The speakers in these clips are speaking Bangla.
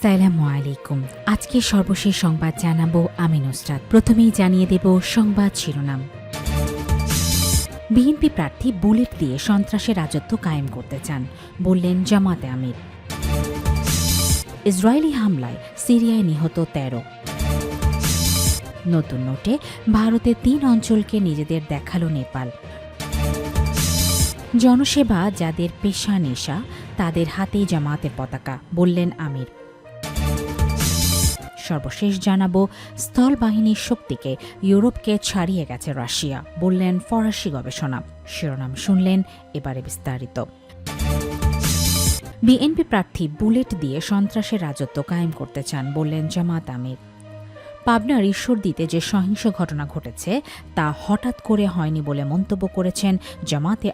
আসসালামু আলাইকুম। আজকে সর্বশেষ সংবাদ জানাবো আমি নুসরাত। প্রথমেই জানিয়ে দেব সংবাদ শিরোনাম। বিএনপি প্রার্থী বুলেট দিয়ে সন্ত্রাসের রাজত্ব কায়েম করতে চান, বললেন জামাতে আমির। ইসরায়েলি হামলায় সিরিয়ায় নিহত ১৩। নতুন নোটে ভারতের ৩ অঞ্চলকে নিজেদের দেখালো নেপাল। জনসেবা যাদের পেশা নেশা, তাদের হাতেই জামাতের পতাকা, বললেন আমির। সর্বশেষ জানাবো স্থল বাহিনীর শক্তিকে ইউরোপকে ছাড়িয়ে গেছে রাশিয়া, বললেন ফরাসি গবেষণা। শিরোনাম শুনলেন, এবারে বিস্তারিত। বিএনপি প্রার্থী বুলেট দিয়ে সন্ত্রাসের রাজত্ব কায়েম করতে চান, বললেন জামাত আমির। পাবনার ঈশ্বরদীতে যে সহিংস ঘটনা ঘটেছে তা হঠাৎ করে হয়নি বলে মন্তব্য করেছেন জামাতে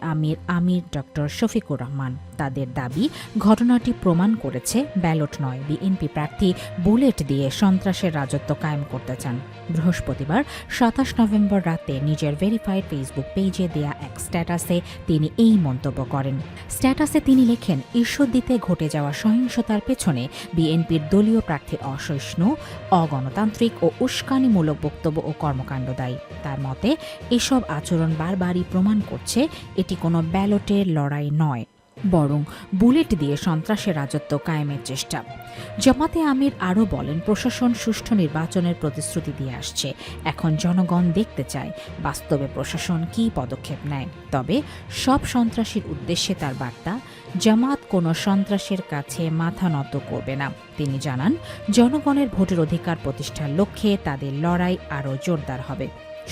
আমির ডক্টর শফিকুর রহমান। তাদের দাবি, ঘটনাটি প্রমাণ করেছে ব্যালট নয়, বিএনপি প্রার্থী বুলেট দিয়ে সন্ত্রাসের রাজত্ব কায়েম করতে চান। বৃহস্পতিবার ২৭ নভেম্বর রাতে নিজের ভেরিফাইড ফেসবুক পেজে দেয়া এক স্ট্যাটাসে তিনি এই মন্তব্য করেন। স্ট্যাটাসে তিনি লেখেন, ঈশ্বরদীতে ঘটে যাওয়া সহিংসতার পেছনে বিএনপির দলীয় প্রার্থীর অসহিষ্ণু, অগণতান্ত্রিক ও উস্কানিমূলক বক্তব্য ও কর্মকাণ্ড দায়ী। তার মতে, এসব আচরণ বারবারই প্রমাণ করছে এটি কোনো ব্যালটের লড়াই নয়, বরং বুলেট দিয়ে সন্ত্রাসের রাজত্ব কায়েমের চেষ্টা। জামাতে আমির আরও বলেন, প্রশাসন সুষ্ঠু নির্বাচনের প্রতিশ্রুতি দিয়ে আসছে। এখন জনগণ দেখতে চায় বাস্তবে প্রশাসন কী পদক্ষেপ নেয়। তবে সব সন্ত্রাসীর উদ্দেশ্যে তার বার্তা, জামাত কোনো সন্ত্রাসের কাছে মাথা নত করবে না। তিনি জানান, জনগণের ভোটের অধিকার প্রতিষ্ঠার লক্ষ্যে তাদের লড়াই আরও জোরদার হবে।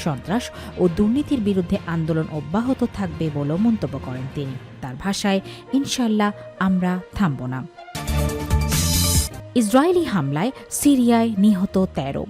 সন্ত্রাস ও দুর্নীতির বিরুদ্ধে আন্দোলন অব্যাহত থাকবে বলেও মন্তব্য করেন তিনি। তার ভাষায়, ইনশাল্লাহ আমরা থামব না। ইসরায়েলি হামলায় সিরিয়ায় নিহত ১৩।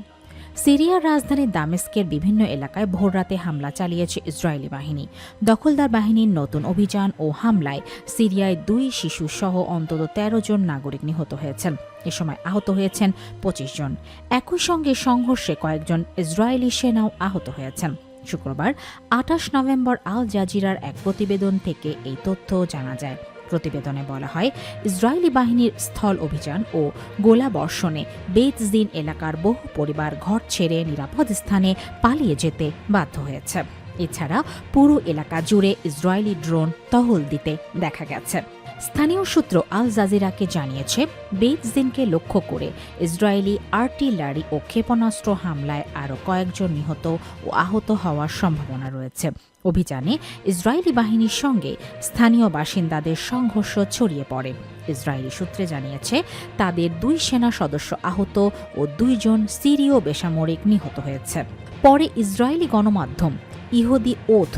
সিরিয়ার রাজধানী দামেস্কের বিভিন্ন এলাকায় ভোররাতে হামলা চালিয়েছে ইসরায়েলি বাহিনী। দখলদার বাহিনীর নতুন অভিযান ও হামলায় সিরিয়ায় ২ শিশু সহ অন্তত ১৩ জন নাগরিক নিহত হয়েছেন। এ সময় আহত হয়েছেন ২৫ জন। একই সঙ্গে সংঘর্ষে কয়েকজন ইসরায়েলি সেনাও আহত হয়েছেন। শুক্রবার ২৮ নভেম্বর আল জাজিরার এক প্রতিবেদন থেকে এই তথ্য জানা যায়। প্রতিবেদনে বলা হয়, ইসরায়েলি বাহিনীর স্থল অভিযান ও গোলাবর্ষণে বেত জিন এলাকার বহু পরিবার ঘর ছেড়ে নিরাপদ স্থানে পালিয়ে যেতে বাধ্য হয়েছে। এছাড়া পুরো এলাকা জুড়ে ইসরায়েলি ড্রোন টহল দিতে দেখা গেছে। স্থানীয় সূত্র আল জাজিরাকে জানিয়েছে, বেত জিনকে লক্ষ্য করে ইসরায়েলি আর্টিলারি ও ক্ষেপণাস্ত্র হামলায় আরও কয়েকজন নিহত ও আহত হওয়ার সম্ভাবনা রয়েছে। অভিযানে ইসরায়েলি বাহিনীর সঙ্গে স্থানীয় বাসিন্দাদের সংঘর্ষ ছড়িয়ে পড়ে। ইসরায়েলি সূত্রে জানিয়েছে, তাদের ২ সেনা সদস্য আহত ও ২ জন সিরীয় বেসামরিক নিহত হয়েছে। পরে ইসরায়েলি গণমাধ্যম ইহুদি ওথ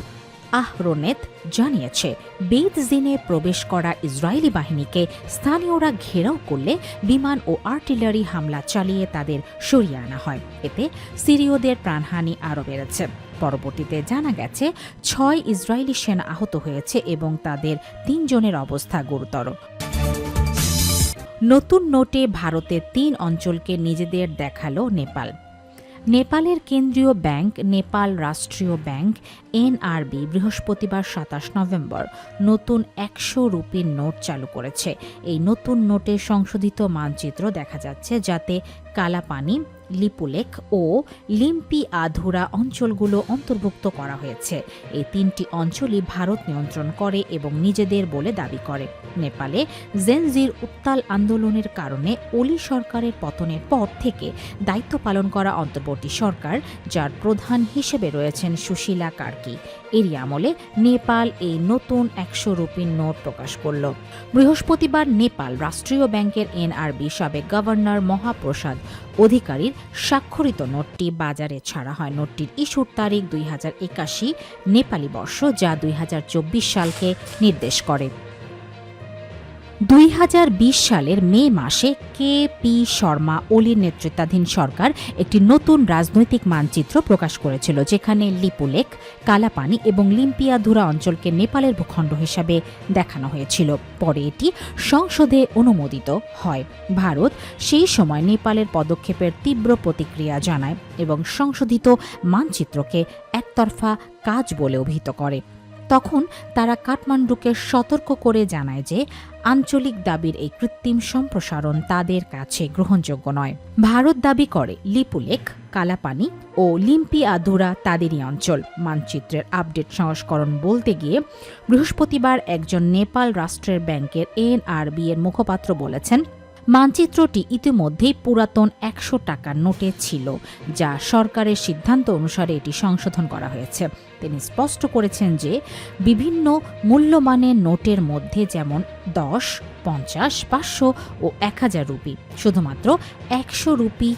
আহরোনেত জানিয়েছে, বেত জিনে প্রবেশ করা ইসরায়েলি বাহিনীকে স্থানীয়রা ঘেরাও করলে বিমান ও আর্টিলারি হামলা চালিয়ে তাদের সরিয়ে আনা হয়। এতে সিরীয়দের প্রাণহানি আরও বেড়েছে। পরবর্তীতে জানা গেছে, ৬ ইসরায়েলি সেনা আহত হয়েছে এবং তাদের ৩ জনের অবস্থা গুরুতর। নতুন নোটে ভারতের ৩ অঞ্চলকে নিজেদের দেখালো নেপাল। নেপালের কেন্দ্রীয় ব্যাংক নেপাল রাষ্ট্রীয় ব্যাংক এনআরবি বৃহস্পতিবার ২৭ নভেম্বর নতুন ১০০ রুপির নোট চালু করেছে। এই নতুন নোটে সংশোধিত মানচিত্র দেখা যাচ্ছে, যাতে কালাপানি, লিপুলেখ ও লিম্পি আধুরা অঞ্চলগুলো অন্তর্ভুক্ত করা হয়েছে। এই ৩টি অঞ্চলই ভারত নিয়ন্ত্রণ করে এবং নিজেদের বলে দাবি করে। নেপালে জেনজির উত্তাল আন্দোলনের কারণে ওলি সরকারের পতনের পর থেকে দায়িত্ব পালন করা অন্তর্বর্তী সরকার, যার প্রধান হিসেবে রয়েছেন সুশীলা কার্কি, এরই আমলে নেপাল এই নতুন ১০০ রুপির নোট প্রকাশ করল। বৃহস্পতিবার নেপাল রাষ্ট্রীয় ব্যাংকের এনআরবি সাবেক গভর্নর মহাপ্রসাদ অধিকারীর স্বাক্ষরিত নোটটি বাজারে ছাড়া হয়। নোটটির ইস্যুর তারিখ ২০৮১ নেপালি বর্ষ, যা ২০২৪ সালকে নির্দেশ করে। ২০২০ সালের মে মাসে কে.পি. শর্মা ওলির নেতৃত্বাধীন সরকার একটি নতুন রাজনৈতিক মানচিত্র প্রকাশ করেছিল, যেখানে লিপুলেখ, কালাপানি এবং লিম্পিয়াধুরা অঞ্চলকে নেপালের ভূখণ্ড হিসাবে দেখানো হয়েছিল। পরে এটি সংসদে অনুমোদিত হয়। ভারত সেই সময় নেপালের পদক্ষেপের তীব্র প্রতিক্রিয়া জানায় এবং সংশোধিত মানচিত্রকে একতরফা কাজ বলে অভিহিত করে। তখন তারা কাঠমান্ডুকে সতর্ক করে জানায় যে আঞ্চলিক দাবির এই কৃত্রিম সম্প্রসারণ তাদের কাছে গ্রহণযোগ্য নয়। ভারত দাবি করে লিপুলেখ, কালাপানি ও লিম্পিয়াধুরা তাদেরই অঞ্চল। মানচিত্রের আপডেট সংস্করণ বলতে গিয়ে বৃহস্পতিবার একজন নেপাল রাষ্ট্রের ব্যাংকের এনআরবি এর মুখপাত্র বলেছেন, মানচিত্রটি ইতিমধ্যেই পুরাতন ১০০ টাকার নোটে ছিল, যা সরকারের সিদ্ধান্ত অনুসারে এটি সংশোধন করা হয়েছে। তিনি স্পষ্ট করেছেন যে বিভিন্ন মূল্যমানের নোটের মধ্যে, যেমন ১০, ৫০, ৫০০ ও ১০০০ রুপি, শুধুমাত্র ১০০ রুপি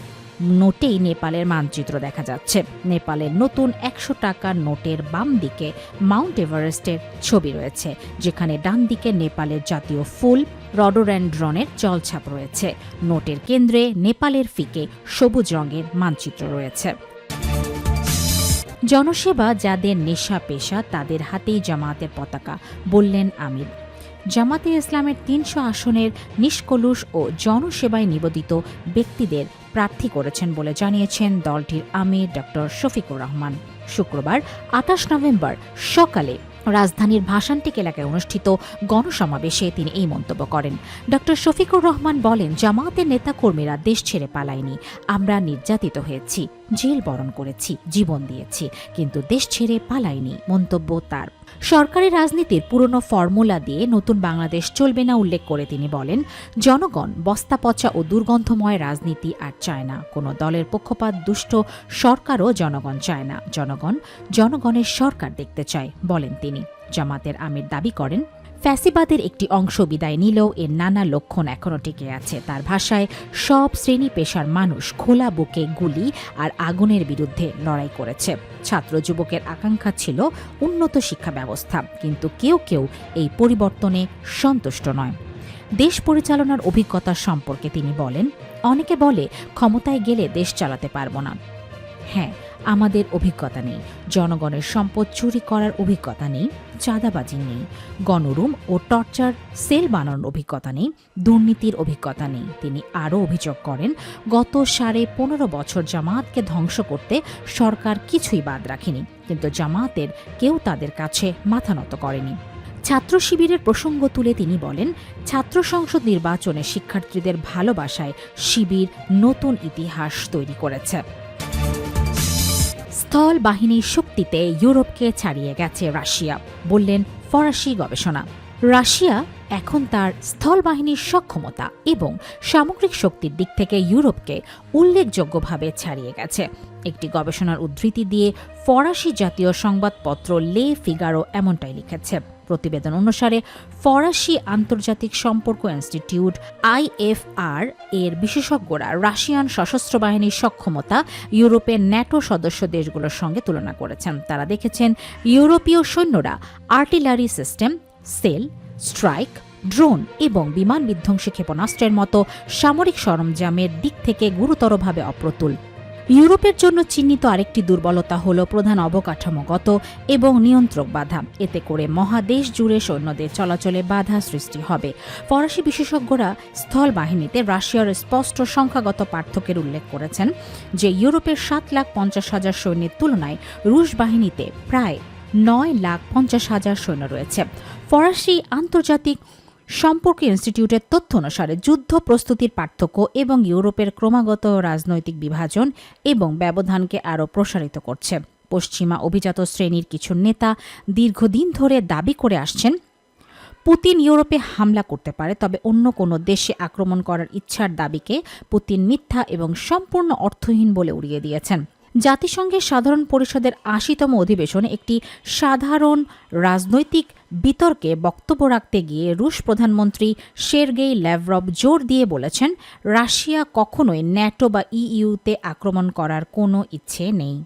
নোটেই নেপালের মানচিত্র দেখা যাচ্ছে। নেপালের নতুন ১০০ টাকার নোটের বাম দিকে মাউন্ট এভারেস্টের ছবি রয়েছে, যেখানে ডান দিকে নেপালের জাতীয় ফুল রডোডেনড্রনের জলছাপ রয়েছে। নোটের কেন্দ্রে নেপালের ফিকে সবুজ রঙের মানচিত্র রয়েছে। জনসেবা যাদের নেশা পেশা, তাদের হাতেই জামায়াতের পতাকা, বললেন আমির। জামাতে ইসলামের ৩০০ আসনের নিষ্কলুষ ও জনসেবায় নিবেদিত ব্যক্তিদের প্রার্থী করেছেন বলে জানিয়েছেন দলটির আমির ড শফিকুর রহমান। শুক্রবার ২৮ নভেম্বর সকালে রাজধানীর ভাসানটেক এলাকায় অনুষ্ঠিত গণসমাবেশে তিনি এই মন্তব্য করেন। ড শফিকুর রহমান বলেন, জামায়াতের নেতাকর্মীরা দেশ ছেড়ে পালায়নি। আমরা নির্যাতিত হয়েছি, জেল বরণ করেছি, জীবন দিয়েছি, কিন্তু দেশ ছেড়ে পালাইনি, মন্তব্য তার। সরকারি রাজনীতির পুরনো ফর্মুলা দিয়ে নতুন বাংলাদেশ চলবে না উল্লেখ করে তিনি বলেন, জনগণ বস্তাপচা ও দুর্গন্ধময় রাজনীতি আর চায় না। কোনো দলের পক্ষপাত দুষ্ট সরকারও জনগণ চায় না। জনগণ জনগণের সরকার দেখতে চায়, বলেন তিনি। জামাতের আমির দাবি করেন, ফ্যাসিবাদের একটি অংশ বিদায় নিলেও এর নানা লক্ষণ এখনও টিকে আছে। তার ভাষায়, সব শ্রেণী পেশার মানুষ খোলা বুকে গুলি আর আগুনের বিরুদ্ধে লড়াই করেছে। ছাত্র যুবকের আকাঙ্ক্ষা ছিল উন্নত শিক্ষা ব্যবস্থা, কিন্তু কেউ কেউ এই পরিবর্তনে সন্তুষ্ট নয়। দেশ পরিচালনার অভিজ্ঞতা সম্পর্কে তিনি বলেন, অনেকে বলে ক্ষমতায় গেলে দেশ চালাতে পারবো না। হ্যাঁ, আমাদের অভিজ্ঞতা নেই, জনগণের সম্পদ চুরি করার অভিজ্ঞতা নেই, চাঁদাবাজি নেই, গণরুম ও টর্চার সেল বানানোর অভিজ্ঞতা নেই, দুর্নীতির অভিজ্ঞতা নেই। তিনি আরও অভিযোগ করেন, গত ১৫.৫ বছর জামায়াতকে ধ্বংস করতে সরকার কিছুই বাদ রাখেনি, কিন্তু জামায়াতের কেউ তাদের কাছে মাথা নত করেনি। ছাত্র শিবিরের প্রসঙ্গ তুলে তিনি বলেন, ছাত্র সংসদ নির্বাচনে শিক্ষার্থীদের ভালোবাসায় শিবির নতুন ইতিহাস তৈরি করেছে। স্থল বাহিনীর শক্তিতে ইউরোপকে ছাড়িয়ে গেছে রাশিয়া, বললেন ফরাসি গবেষণা। রাশিয়া এখন তার স্থল বাহিনীর সক্ষমতা এবং সামগ্রিক শক্তির দিক থেকে ইউরোপকে উল্লেখযোগ্যভাবে ছাড়িয়ে গেছে। একটি গবেষণার উদ্ধৃতি দিয়ে ফরাসি জাতীয় সংবাদপত্র লে ফিগারো এমনটাই লিখেছে। প্রতিবেদন অনুসারে ফরাসি আন্তর্জাতিক সম্পর্ক ইনস্টিটিউট IFR এর বিশেষজ্ঞরা রাশিয়ান সশস্ত্র বাহিনীর সক্ষমতা ইউরোপের ন্যাটো সদস্য দেশগুলোর সঙ্গে তুলনা করেছেন। তারা দেখেছেন, ইউরোপীয় সৈন্যরা artillery system, shell, strike, drone এবং বিমান বিধ্বংসী ক্ষেপণাস্ত্রের মতো সামরিক সরঞ্জামের দিক থেকে গুরুতরভাবে অপ্রতুল। ইউরোপের জন্য চিহ্নিত আরেকটি দুর্বলতা হল প্রধান অবকাঠামোগত এবং নিয়ন্ত্রক বাধা। এতে করে মহাদেশ জুড়ে সৈন্যদের চলাচলে বাধা সৃষ্টি হবে। ফরাসি বিশেষজ্ঞরা স্থল বাহিনীতে রাশিয়ার স্পষ্ট সংখ্যাগত পার্থক্যের উল্লেখ করেছেন, যে ইউরোপের ৭,৫০,০০০ সৈন্যের তুলনায় রুশ বাহিনীতে প্রায় ৯,৫০,০০০ সৈন্য রয়েছে। ফরাসি আন্তর্জাতিক সম্পর্ক ইনস্টিটিউটের তথ্য অনুসারে যুদ্ধ প্রস্তুতির পার্থক্য এবং ইউরোপের ক্রমাগত রাজনৈতিক বিভাজন এবং ব্যবধানকে আরও প্রসারিত করছে। পশ্চিমা অভিজাত শ্রেণীর কিছু নেতা দীর্ঘদিন ধরে দাবি করে আসছেন, পুতিন ইউরোপে হামলা করতে পারে, তবে অন্য কোনো দেশে আক্রমণ করার ইচ্ছার দাবিকে পুতিন মিথ্যা এবং সম্পূর্ণ অর্থহীন বলে উড়িয়ে দিয়েছেন। জাতিসংঘের সাধারণ পরিষদের ৮০তম অধিবেশনে একটি সাধারণ রাজনৈতিক বিতর্কে বক্তব্য রাখতে গিয়ে রুশ প্রধানমন্ত্রী সের্গেই ল্যাভরভ জোর দিয়ে বলেছেন, রাশিয়া কখনোই ন্যাটো বা ইইউতে আক্রমণ করার কোনো ইচ্ছে নেই।